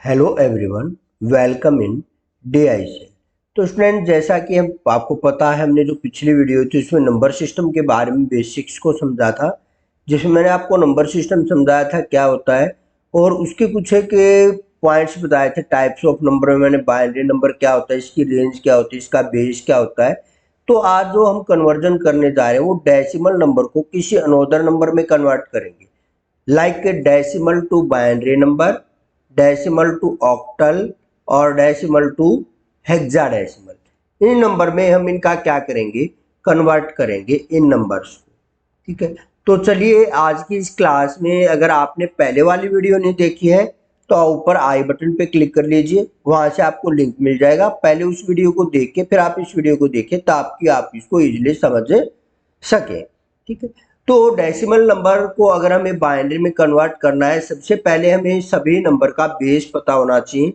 Hello everyone, welcome in DIC। तो student, जैसा कि हम आपको पता है, हमने जो पिछली वीडियो थी उसमें नंबर सिस्टम के बारे में बेसिक्स को समझा था, जिसमें मैंने आपको नंबर सिस्टम समझाया था क्या होता है और उसके कुछ एक पॉइंट्स बताए थे। टाइप्स ऑफ नंबर में मैंने बाइनरी नंबर क्या होता है, इसकी रेंज क्या होती है, इसका बेस क्या होता है। तो आज जो हम कन्वर्जन करने जा रहे हैं वो डेसिमल नंबर को किसी अनोदर नंबर में कन्वर्ट करेंगे, like decimal to binary number, decimal to octal और डेसिमल टू हेक्साडेसिमल। इन नंबर में हम इनका क्या करेंगे, कन्वर्ट करेंगे इन नंबर्स को। ठीक है, तो चलिए आज की इस क्लास में, अगर आपने पहले वाली वीडियो नहीं देखी है तो ऊपर आई बटन पे क्लिक कर लीजिए, वहां से आपको लिंक मिल जाएगा। पहले उस वीडियो को देख के फिर आप इस वीडियो को देखिए ताकि आप इसको इजीली समझ सके। ठीक है, तो डेसिमल नंबर को अगर हमें बाइनरी में कन्वर्ट करना है, सबसे पहले हमें सभी नंबर का बेस पता होना चाहिए।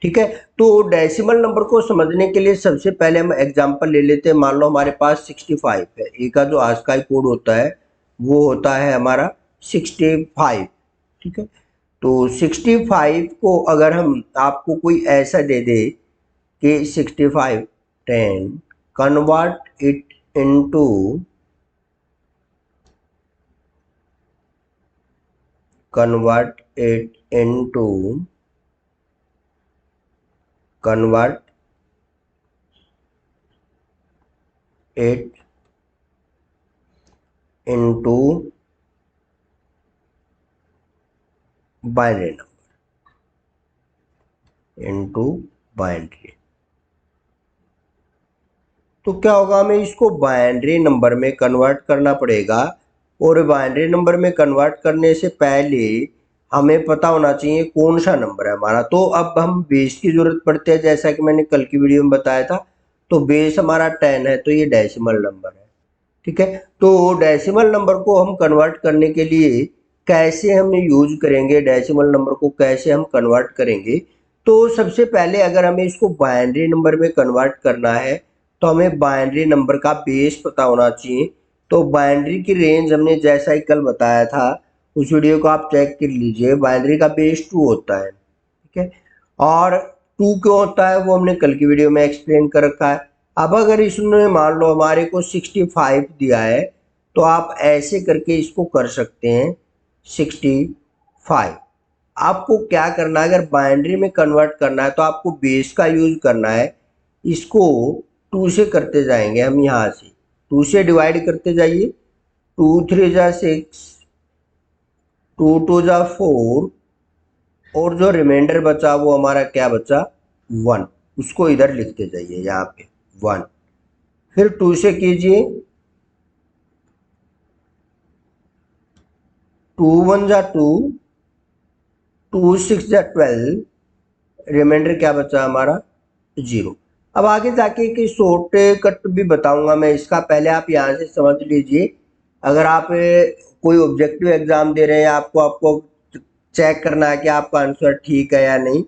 ठीक है, तो डेसिमल नंबर को समझने के लिए सबसे पहले हम एग्जांपल ले लेते हैं। मान लो हमारे पास 65 है, ए का जो आस्काई कोड होता है वो होता है हमारा 65। ठीक है, तो 65 को अगर हम आपको कोई ऐसा दे दे कि 65 10 convert it into convert it into convert it into binary number into binary। तो क्या होगा, हमें इसको बाइनरी नंबर में कन्वर्ट करना पड़ेगा और बाइनरी नंबर में कन्वर्ट करने से पहले हमें पता होना चाहिए कौन सा नंबर है हमारा। तो अब हम बेस की जरूरत पड़ती है, जैसा कि मैंने कल की वीडियो में बताया था। तो बेस हमारा 10 है, तो ये डेसिमल नंबर है। ठीक है, तो डेसिमल नंबर को हम कन्वर्ट करने के लिए कैसे हम यूज करेंगे, डेसिमल नंबर को कैसे हम कन्वर्ट करेंगे। तो सबसे पहले अगर हमें इसको बाइनरी नंबर में कन्वर्ट करना है तो हमें बाइनरी नंबर का बेस पता होना चाहिए। तो बाइनरी की रेंज हमने जैसा ही कल बताया था, उस वीडियो को आप चेक कर लीजिए। बाइनरी का बेस 2 होता है। ठीक है, और 2 क्यों होता है वो हमने कल की वीडियो में एक्सप्लेन कर रखा है। अब अगर इसने मान लो हमारे को 65 दिया है तो आप ऐसे करके इसको कर सकते हैं 65। आपको क्या करना है, अगर बाइनरी में कन्वर्ट करना है तो आपको बेस का यूज करना है। इसको 2 से करते जाएंगे हम, यहाँ से 2 से डिवाइड करते जाइए। 2 3 जा 6, 2 2 जा 4 और जो रिमाइंडर बचा वो हमारा क्या बचा, 1। उसको इधर लिखते जाइए यहाँ पे 1। फिर 2 से कीजिए, 2 1 जा 2, 2 6 जा 12, रिमाइंडर क्या बचा हमारा 0। अब आगे जाके एक शॉर्ट कट भी बताऊंगा मैं इसका, पहले आप यहाँ से समझ लीजिए। अगर आप कोई ऑब्जेक्टिव एग्जाम दे रहे हैं, आपको आपको चेक करना है कि आपका आंसर ठीक है या नहीं,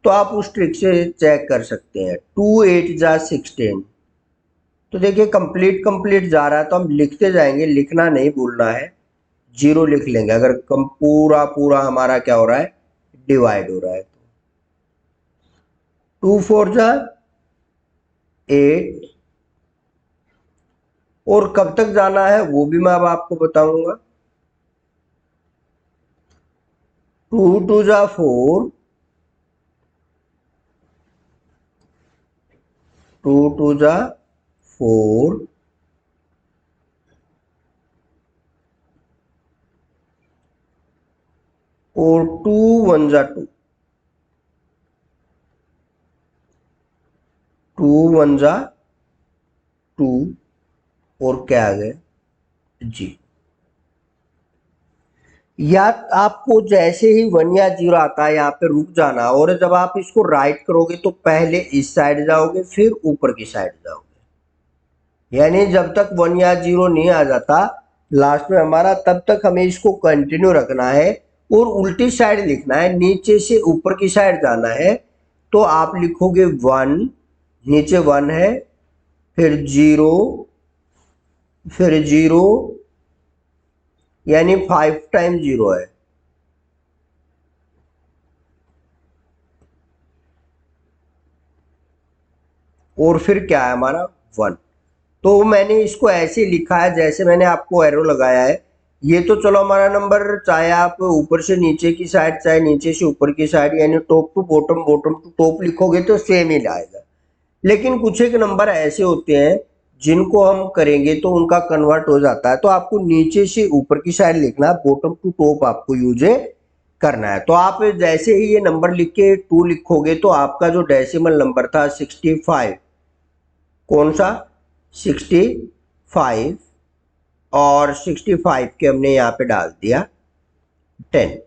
तो आप उस ट्रिक से चेक कर सकते हैं। 2 8 जा 16। तो देखिए कंप्लीट कंप्लीट जा रहा है तो हम लिखते जाएंगे, लिखना नहीं भूलना है। 0 लिख लेंगे अगर कम पूरा पूरा हमारा क्या हो रहा है, डिवाइड हो रहा है। 2 4 जा 8। और कब तक जाना है वो भी मैं अब आपको बताऊंगा। 2 2 जा 4, 2 2 जा 4 और 2 1 जा 2, 2 1 जा 2 और क्या आ गया जी। या आपको जैसे ही 1 या 0 आता है यहाँ पे रुक जाना, और जब आप इसको राइट करोगे तो पहले इस साइड जाओगे फिर ऊपर की साइड जाओगे। यानी जब तक 1 या 0 नहीं आ जाता लास्ट में हमारा, तब तक हमें इसको कंटिन्यू रखना है और उल्टी साइड लिखना है, नीचे से ऊपर की साइड जाना है। तो आप लिखोगे 1, नीचे 1 है, फिर 0, फिर 0, यानी 5 टाइम 0 है। और फिर क्या है हमारा 1। तो मैंने इसको ऐसे लिखा है जैसे मैंने आपको एरो लगाया है। ये तो चलो हमारा नंबर, चाहे आप ऊपर से नीचे की साइड चाहे नीचे से ऊपर की साइड यानी top to bottom bottom to top लिखोगे तो सेम ही आएगा। लेकिन कुछ एक नंबर ऐसे होते हैं जिनको हम करेंगे तो उनका कन्वर्ट हो जाता है, तो आपको नीचे से ऊपर की साइड लिखना है, बॉटम टू टॉप आपको यूज करना है। तो आप जैसे ही ये नंबर लिख के 2 लिखोगे तो आपका जो डेसिमल नंबर था 65, कौन सा 65, और 65 के हमने यहाँ पे डाल दिया 10।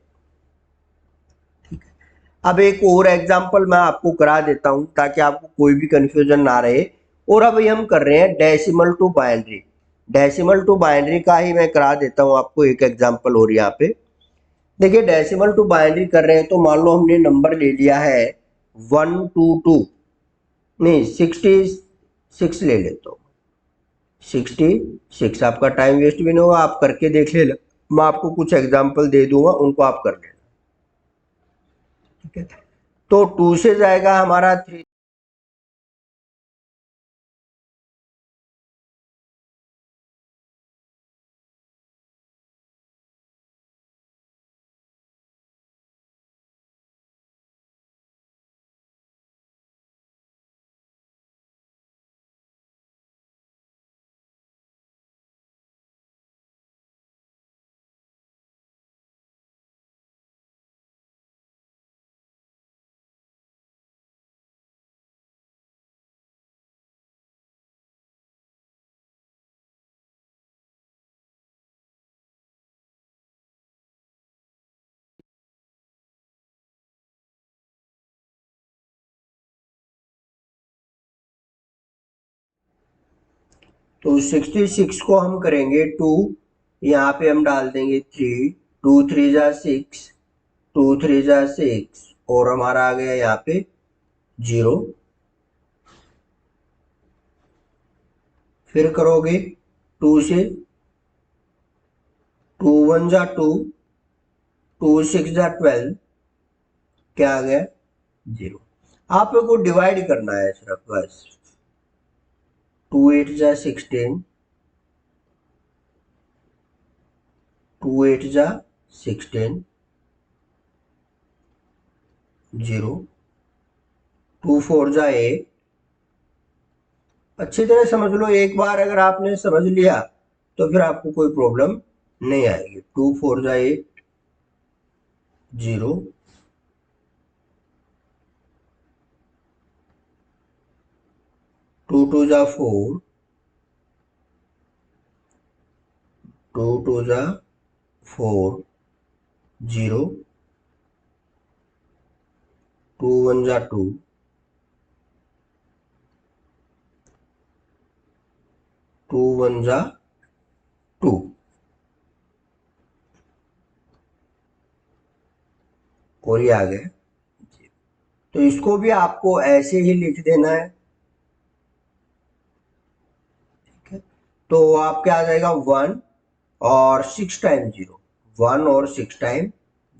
अब एक और एग्जांपल मैं आपको करा देता हूं ताकि आपको कोई भी कंफ्यूजन ना रहे। और अभी हम कर रहे हैं decimal to binary. Decimal to binary का ही मैं करा देता हूं आपको एक एग्जांपल और यहाँ पे। देखिए डेसिमल टू बाइनरी कर रहे हैं तो मान लो हमने नंबर ले लिया है 122, नहीं 66 ले लेता हूँ। 66, आपका टाइम वेस्ट भी नहीं होगा, आप करके देख लेना। मैं आपको कुछ एग्जांपल दे दूंगा, उनको आप कर लेना। ठीक है, तो 2 से जाएगा हमारा 3, तो 66 को हम करेंगे 2, यहाँ पे हम डाल देंगे 3, 2 3 जा 6, 2 3 जा 6, और हमारा आ गया यहाँ पे 0। फिर करोगे 2 से, 2 1 जा 2, 2 6 जा 12, क्या आ गया 0। आपको डिवाइड करना है सिर्फ बस। 2 8 जा 16, 2 8 जा 16, 0, 2 4 जा 8। अच्छी तरह समझ लो, एक बार अगर आपने समझ लिया तो फिर आपको कोई प्रॉब्लम नहीं आएगी। 2 4 जा 8, 0, 2 2 जा 4, 2 2 जा 4, 0, 2 1 जा 2, 2 1 जा 2। और ये आ गया। तो इसको भी आपको ऐसे ही लिख देना है। ठीक है, तो आपके आ जाएगा 1 और 6 टाइम 0, 1 और 6 टाइम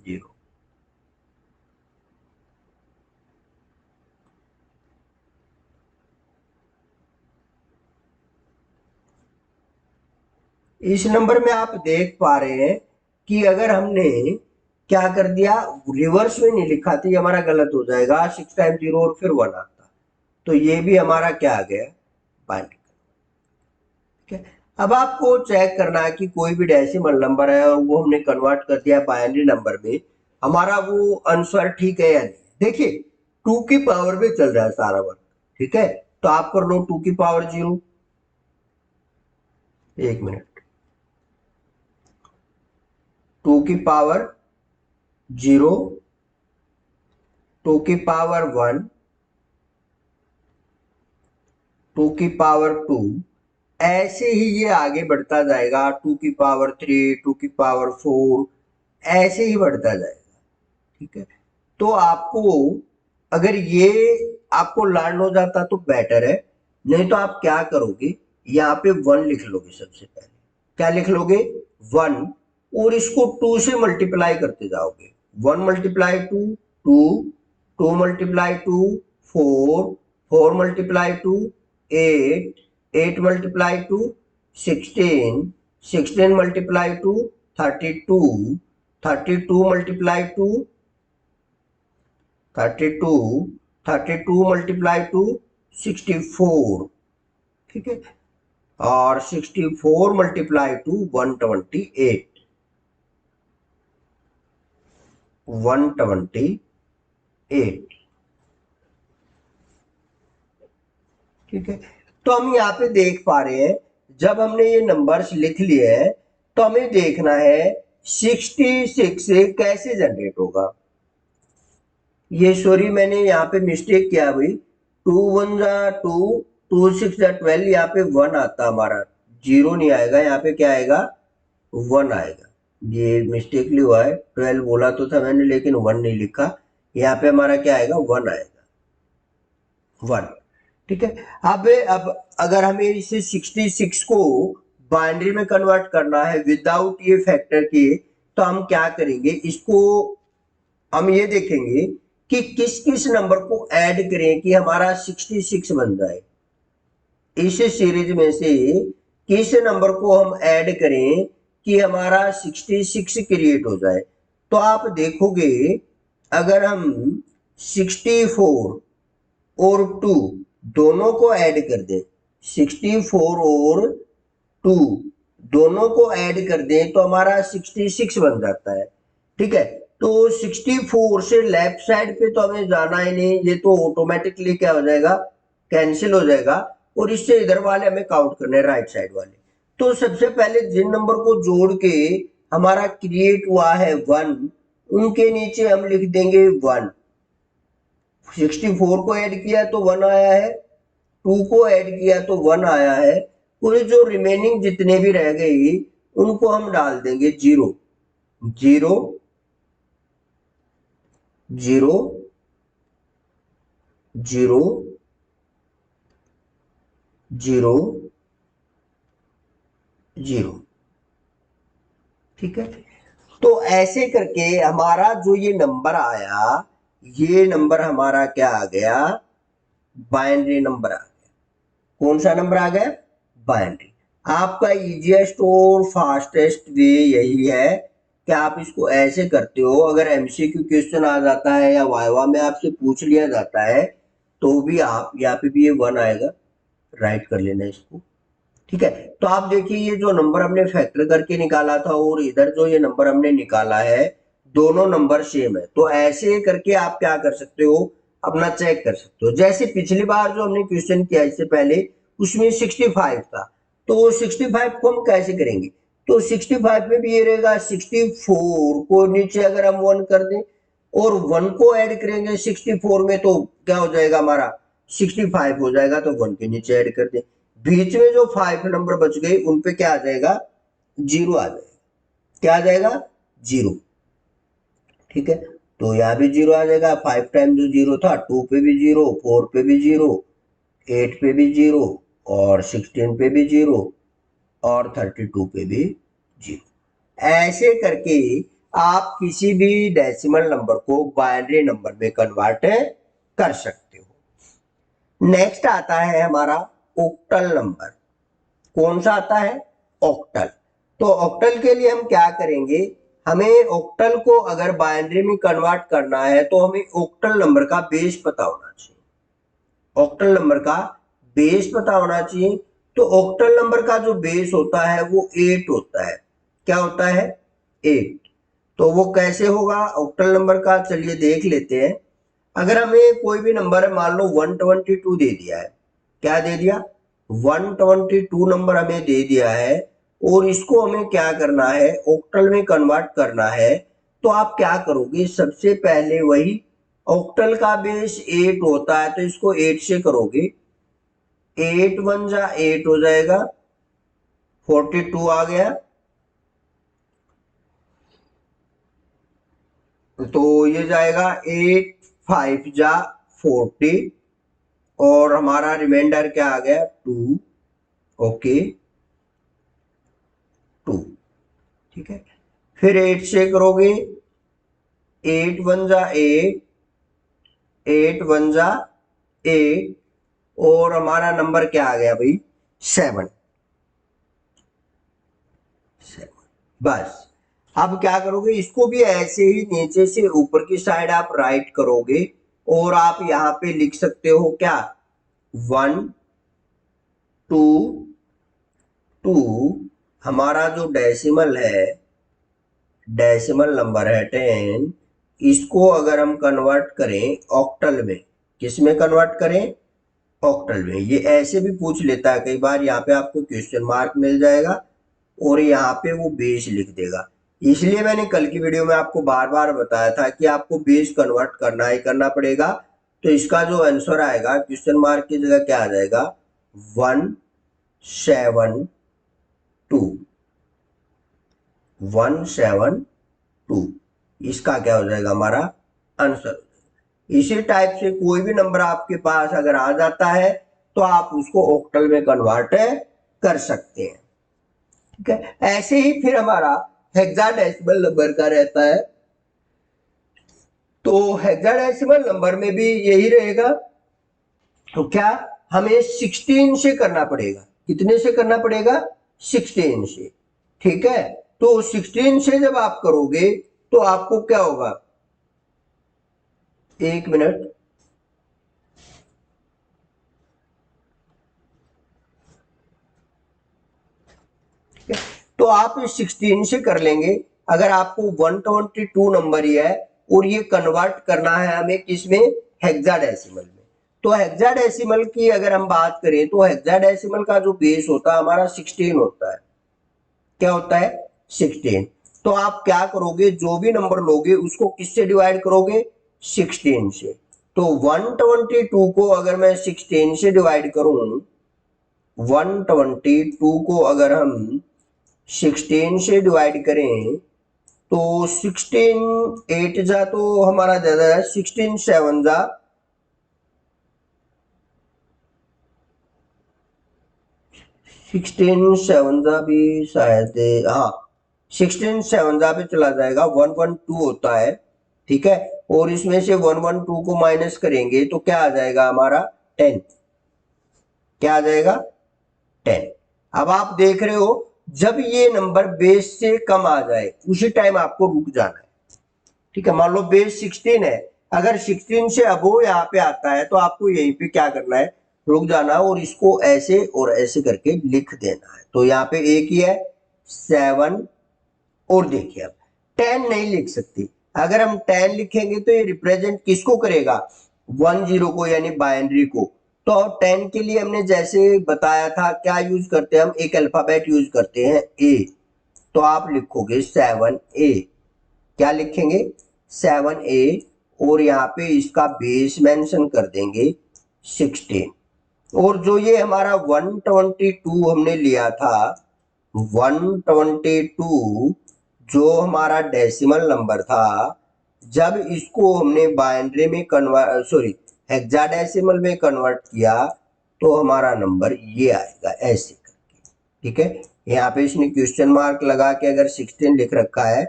0। इस नंबर में आप देख पा रहे हैं कि अगर हमने क्या कर दिया, रिवर्स में नहीं लिखा तो ये हमारा गलत हो जाएगा, 6 टाइम 0 और फिर 1 आता। तो ये भी हमारा क्या आ गया, बाइनरी। ठीक है, अब आपको चेक करना है कि कोई भी डेसिमल नंबर है और वो हमने कन्वर्ट कर दिया बाइनरी नंबर में, हमारा वो आंसर ठीक है या नहीं। देखिए 2 की पावर में चल रहा है सारा वर्क। ठीक है, तो आप कर लो 2 की पावर 0। एक मिनट, 2 की पावर 0, 2 की पावर 1, 2 की पावर 2, ऐसे ही ये आगे बढ़ता जाएगा। 2 की पावर 3, 2 की पावर 4, ऐसे ही बढ़ता जाएगा। ठीक है, तो आपको अगर ये आपको लर्न हो जाता तो बेटर है, नहीं तो आप क्या करोगे, यहाँ पे 1 लिख लोगे सबसे पहले। क्या लिख लोगे 1, और इसको 2 से मल्टीप्लाई करते जाओगे। 1 multiply 2 2, 2 multiply 2 4, 4 multiply two 8, 8 multiply two 16, 16 multiply two 32, 32 multiply two 32, 32 multiply two 64, ठीक है, और 64 मल्टीप्लाई टू 128, 128, ठीक है। तो हम यहाँ पे देख पा रहे हैं, जब हमने ये नंबर्स लिख लिए हैं तो हमें देखना है 66 कैसे जनरेट होगा। ये सॉरी मैंने यहाँ पे मिस्टेक किया भाई, 2 1 जा 2, 2 6 जा 12, यहाँ पे 1 आता हमारा, 0 नहीं आएगा, यहाँ पे क्या आएगा 1 आएगा। ये मिस्टेकली हुआ है, 12 बोला तो था मैंने लेकिन 1 नहीं लिखा, यहाँ पे हमारा क्या आएगा 1 आएगा, 1, ठीक है। अब अगर हमें इसे 66 को बाइनरी में कन्वर्ट करना है विदाउट ये फैक्टर के, तो हम क्या करेंगे, इसको हम ये देखेंगे कि किस किस नंबर को ऐड करें कि हमारा 66 बन जाए। इस सीरीज में से किस नंबर को हम ऐड करें कि हमारा 66 क्रिएट हो जाए। तो आप देखोगे अगर हम 64 और 2 दोनों को ऐड कर दें, 64 और 2 दोनों को ऐड कर दें तो हमारा 66 बन जाता है, ठीक है। तो 64 से लेफ्ट साइड पे तो हमें जाना ही नहीं, ये तो ऑटोमेटिकली क्या हो जाएगा, कैंसिल हो जाएगा, और इससे इधर वाले हमें काउंट करने राइट साइड वाले। तो सबसे पहले जिन नंबर को जोड़ के हमारा क्रिएट हुआ है 1, उनके नीचे हम लिख देंगे 1। 64 को ऐड किया तो 1 आया है, 2 को ऐड किया तो 1 आया है, पूरे जो रिमेनिंग जितने भी रह गए उनको हम डाल देंगे 0 0 0 0 0 0, ठीक है। तो ऐसे करके हमारा जो ये नंबर आया, ये नंबर हमारा क्या आ गया, बाइनरी नंबर आ गया। कौन सा नंबर आ गया, बाइनरी। आपका इजीएस्ट और फास्टेस्ट वे यही है कि आप इसको ऐसे करते हो, अगर एमसीक्यू क्वेश्चन आ जाता है या वाइवा में आपसे पूछ लिया जाता है तो भी आप यहाँ पे भी ये 1 आएगा, राइट कर लेना इसको, ठीक है। तो आप देखिए ये जो नंबर हमने फैक्टर करके निकाला था और इधर जो ये नंबर हमने निकाला है, दोनों नंबर सेम है। तो ऐसे करके आप क्या कर सकते हो, अपना चेक कर सकते हो। जैसे पिछली बार जो हमने क्वेश्चन किया इससे पहले, उसमें 65 था, तो 65 को हम कैसे करेंगे, तो 65 में भी ये रहेगा, 64 को नीचे अगर हम 1 कर दें और 1 को ऐड करेंगे 64 में तो क्या हो जाएगा हमारा 65 हो जाएगा, तो 1 के नीचे ऐड कर दें, बीच में जो 5 नंबर बच गए उन पे क्या आ जाएगा, 0 आ जाएगा, क्या आ जाएगा 0, ठीक है। तो यहाँ भी 0 आ जाएगा, 5 टाइम जो 0 था, 2 पे भी 0, 4 पे भी 0, 8 पे भी 0, और 16 पे भी 0, और 32 पे भी 0। ऐसे करके आप किसी भी डेसिमल नंबर को बाइनरी नंबर में कन्वर्ट कर सकते हो। नेक्स्ट आता है हमारा ऑक्टल नंबर। कौन सा आता है, ऑक्टल। तो ऑक्टल के लिए हम क्या करेंगे, हमें ऑक्टल को अगर बाइनरी में कन्वर्ट करना है तो हमें ऑक्टल नंबर का बेस पता होना चाहिए, ऑक्टल नंबर का बेस पता होना चाहिए। तो ऑक्टल नंबर का जो बेस होता है वो 8 होता है, क्या होता है 8। तो वो कैसे होगा ऑक्टल नंबर का, चलिए देख लेते हैं। अगर हमें कोई भी नंबर मान लो 122 दे दिया है, क्या दे दिया 122 नंबर हमें दे दिया है, और इसको हमें क्या करना है ऑक्टल में कन्वर्ट करना है। तो आप क्या करोगे, सबसे पहले वही ऑक्टल का बेस 8 होता है तो इसको 8 से करोगे, 8 1 जा 8 हो जाएगा, 42 आ गया, तो ये जाएगा 8 5 जा 40, और हमारा रिमाइंडर क्या आ गया 2, ओके 2, ठीक है। फिर 8 से करोगे, 8 1 जा 8, 8 1 जा 8, और हमारा नंबर क्या आ गया भाई 7। बस अब क्या करोगे, इसको भी ऐसे ही नीचे से ऊपर की साइड आप राइट करोगे और आप यहाँ पे लिख सकते हो क्या 1 2 2। हमारा जो डेसिमल है, डेसिमल नंबर है 10, इसको अगर हम कन्वर्ट करें ऑक्टल में, किस में कन्वर्ट करें, ऑक्टल में। ये ऐसे भी पूछ लेता है कई बार, यहाँ पे आपको क्वेश्चन मार्क मिल जाएगा और यहाँ पे वो बेस लिख देगा। इसलिए मैंने कल की वीडियो में आपको बार बार बताया था कि आपको बेस कन्वर्ट करना ही करना पड़ेगा। तो इसका जो आंसर आएगा क्वेश्चन मार्क की जगह क्या आ जाएगा 172। 172 इसका क्या हो जाएगा हमारा आंसर। इसी टाइप से कोई भी नंबर आपके पास अगर आ जाता है तो आप उसको ऑक्टल में कन्वर्ट कर सकते हैं। ठीक है, ऐसे ही फिर हमारा हेक्साडेसिमल नंबर का रहता है। तो हेक्साडेसिमल नंबर में भी यही रहेगा। तो क्या हमें 16 से करना पड़ेगा, कितने से करना पड़ेगा 16 से। ठीक है, तो 16 से जब आप करोगे तो आपको क्या होगा, एक मिनट, तो आप इस 16 से कर लेंगे। अगर आपको 122 नंबर ही है और ये कन्वर्ट करना है हमें किसमें, हेक्साडेसिमल में। तो हेक्साडेसिमल की अगर हम बात करें तो हेक्साडेसिमल का जो बेस होता है हमारा 16 होता है। क्या होता है 16। तो आप क्या करोगे, जो भी नंबर लोगे उसको किससे डिवाइड करोगे 16 से। तो 122 को अगर मैं 16 से डिवाइड करूं, 122 को अगर हम 16 से डिवाइड करें तो 16 8 जा तो हमारा ज्यादा है, 16 7 जा, 16 7 जा भी शायद, हाँ 16 7 जा पे चला जाएगा, 112 होता है। ठीक है, और इसमें से 112 को माइनस करेंगे तो क्या आ जाएगा हमारा 10। क्या आ जाएगा 10। अब आप देख रहे हो जब ये नंबर बेस से कम आ जाए उसी टाइम आपको रुक जाना है। ठीक है, मान लो बेस 16 है, अगर 16 से अबो यहाँ पे आता है तो आपको यहीं पे क्या करना है, रुक जाना और इसको ऐसे और ऐसे करके लिख देना है। तो यहाँ पे एक ही है 7। और देखिए अब 10 नहीं लिख सकती, अगर हम 10 लिखेंगे तो ये रिप्रेजेंट किसको करेगा 10 को, यानी बाइनरी को। तो 10 के लिए हमने जैसे बताया था क्या यूज करते हैं, हम एक अल्फाबेट यूज करते हैं ए। तो आप लिखोगे 7A। क्या लिखेंगे 7A, और यहाँ पे इसका बेस मेंशन कर देंगे 16। और जो ये हमारा 122 हमने लिया था, 122 जो हमारा डेसिमल नंबर था, जब इसको हमने बाइनरी में कन्वर्ट, सॉरी हेक्साडेसिमल में कन्वर्ट किया तो हमारा नंबर ये आएगा ऐसे करके। ठीक है, यहाँ पे इसने क्वेश्चन मार्क लगा के अगर 16 लिख रखा है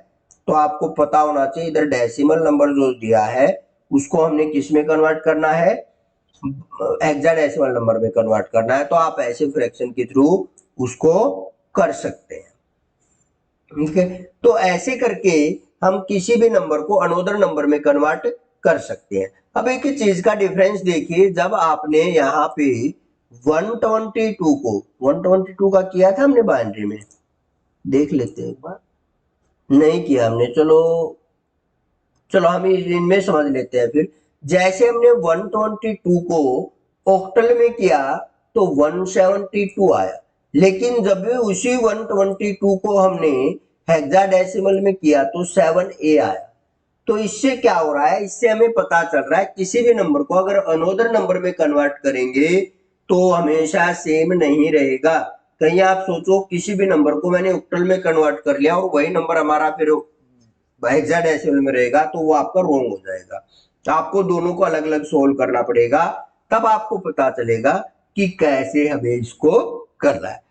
तो आपको पता होना चाहिए इधर डेसिमल नंबर जो दिया है उसको हमने किस में कन्वर्ट करना है, हेक्साडेसिमल नंबर में कन्वर्ट करना है। तो आप ऐसे फ्रैक्शन के थ्रू उसको कर सकते हैं। ठीक है, तो ऐसे करके हम किसी भी नंबर को अनोदर नंबर में कन्वर्ट कर सकते हैं। अब एक ही चीज का डिफरेंस देखिए, जब आपने यहाँ पे 122 को 122 का किया था हमने बाइनरी में, देख लेते हैं एक बार, नहीं किया हमने, चलो चलो हम इनमें समझ लेते हैं। फिर जैसे हमने 122 को ऑक्टल में किया तो 172 आया, लेकिन जब भी उसी 122 को हमने हेक्साडेसिमल में किया तो 7A आया। तो इससे क्या हो रहा है, इससे हमें पता चल रहा है किसी भी नंबर को अगर अनोदर नंबर में कन्वर्ट करेंगे तो हमेशा सेम नहीं रहेगा। कहीं आप सोचो किसी भी नंबर को मैंने ऑक्टल में कन्वर्ट कर लिया और वही नंबर हमारा फिर हेक्साडेसिमल में रहेगा तो वो आपका रोंग हो जाएगा। तो आपको दोनों को अलग अलग सोल्व करना पड़ेगा, तब आपको पता चलेगा कि कैसे हमें इसको करना है।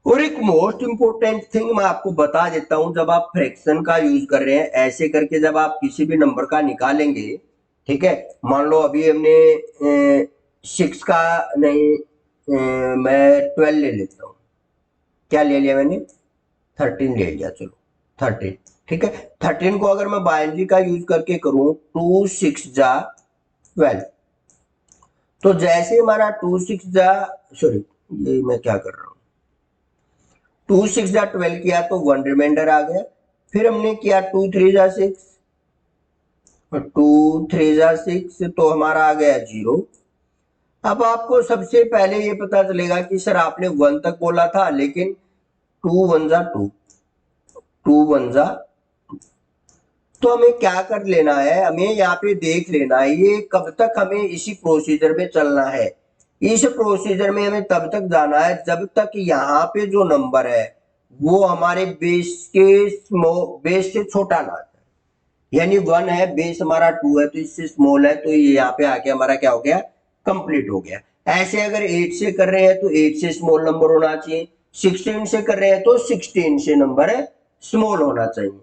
और एक मोस्ट इंपोर्टेंट थिंग मैं आपको बता देता हूं, जब आप फ्रैक्शन का यूज कर रहे हैं ऐसे करके जब आप किसी भी नंबर का निकालेंगे, ठीक है, मान लो अभी हमने 6 का नहीं, मैं 12 ले लेता हूँ। क्या ले लिया मैंने? 13 ले लिया। चलो 13, ठीक है। 13 को अगर मैं बाइनरी का यूज करके करूं, 2 6 जा 12, तो जैसे हमारा 2 6 जा, सॉरी ये मैं क्या कर रहा हूं, 2 6 जा 12 किया तो 1 रिमाइंडर आ गया। फिर हमने किया 2 3 जा 6, 2 3 जा 6 तो हमारा आ गया 0। अब आपको सबसे पहले ये पता चलेगा कि सर आपने 1 तक बोला था, लेकिन 2 1 जा 2, 2 1 जा, तो हमें क्या कर लेना है, हमें यहाँ पे देख लेना है ये कब तक हमें इसी प्रोसीजर में चलना है। इस प्रोसीजर में हमें तब तक जाना है जब तक यहाँ पे जो नंबर है वो हमारे बेस से छोटा ना जाए। यानी 1 है, बेस हमारा 2 है, तो इससे स्मॉल है, तो ये यहाँ पे आके हमारा क्या हो गया, कंप्लीट हो गया। ऐसे अगर 8 से कर रहे हैं तो 8 से स्मॉल नंबर होना चाहिए, 16 से कर रहे हैं तो 16 से नंबर स्मॉल होना चाहिए,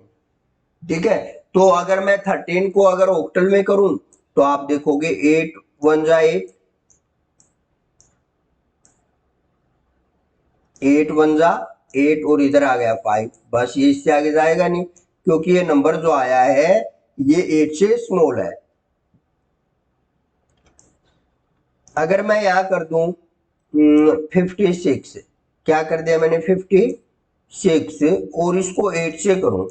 ठीक है। तो अगर मैं 13 को अगर ऑक्टल में करूं तो आप देखोगे 8 1 जा 8, 8 1 जा 8 और इधर आ गया 5, बस ये इससे आगे जाएगा नहीं, क्योंकि ये नंबर जो आया है ये 8 से स्मॉल है। अगर मैं यहां कर दूं 56, क्या कर दिया मैंने 56, और इसको 8 से करूं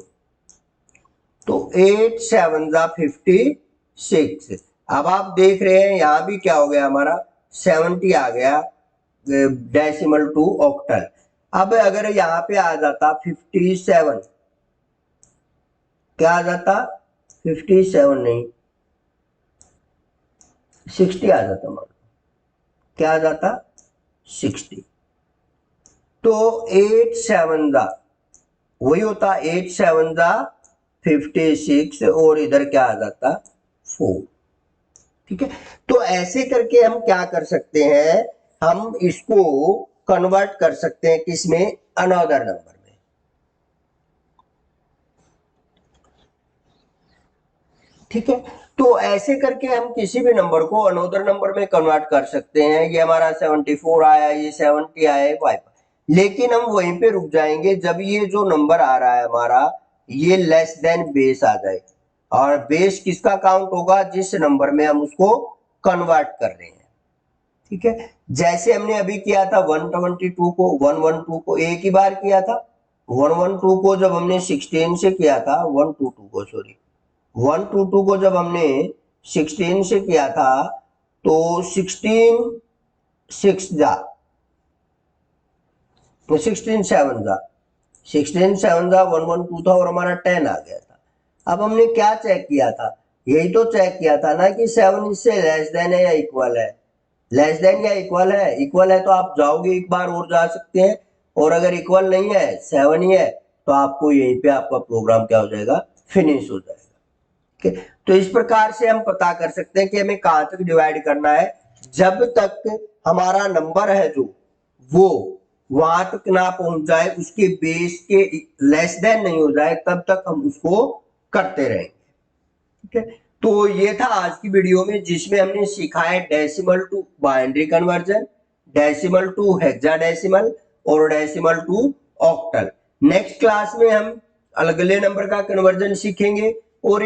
तो 8 7 जा 56। अब आप देख रहे हैं यहां भी क्या हो गया हमारा 70 आ गया, डेसिमल टू ऑक्टल। अब अगर यहाँ पे आ जाता 57, क्या आ जाता 57 नहीं 60 आ जाता, मान क्या आ जाता 60। तो 8 7 जा वही होता 8 7 जा 56, और इधर क्या आ जाता 4, ठीक है। तो ऐसे करके हम क्या कर सकते हैं, हम इसको कन्वर्ट कर सकते हैं किसमें, अनदर नंबर में, ठीक है। तो ऐसे करके हम किसी भी नंबर को अनदर नंबर में कन्वर्ट कर सकते हैं। ये हमारा 74 आया, ये 70 आया, 5, लेकिन हम वहीं पे रुक जाएंगे जब ये जो नंबर आ रहा है हमारा ये लेस देन बेस आ जाए। और बेस किसका काउंट होगा, जिस नंबर में हम उसको कन्वर्ट कर रहे हैं, ठीक है। जैसे हमने अभी किया था 122 को, 112 को एक ही बार किया था। 112 को जब हमने 16 से किया था, 122 को सॉरी 122 को जब हमने 16 से किया था तो 16 6 जा 16 7 जा 16 7 जा 112 था और हमारा 10 आ गया था। अब हमने क्या चेक किया था, यही तो चेक किया था ना कि 7 इससे लेस देन है या इक्वल है, लेस देन या इक्वल है। इक्वल है तो आप जाओगे एक बार और जा सकते हैं, और अगर इक्वल नहीं है 7 ही है तो आपको यहीं पे आपका प्रोग्राम क्या हो जाएगा, फिनिश हो जाएगा, ठीक है। तो इस प्रकार से हम पता कर सकते हैं कि हमें कहां तक डिवाइड करना है, जब तक हमारा नंबर है जो वो वहां तक ना पहुंच जाए, उसके बेस के लेस देन नहीं हो जाए, तब तक हम उसको करते रहेंगे, ठीक है। तो ये था आज की वीडियो में, जिसमें हमने सीखा है decimal to binary conversion, decimal to hexadecimal और decimal to octal. Next class में हम अगले नंबर का कन्वर्जन सीखेंगे और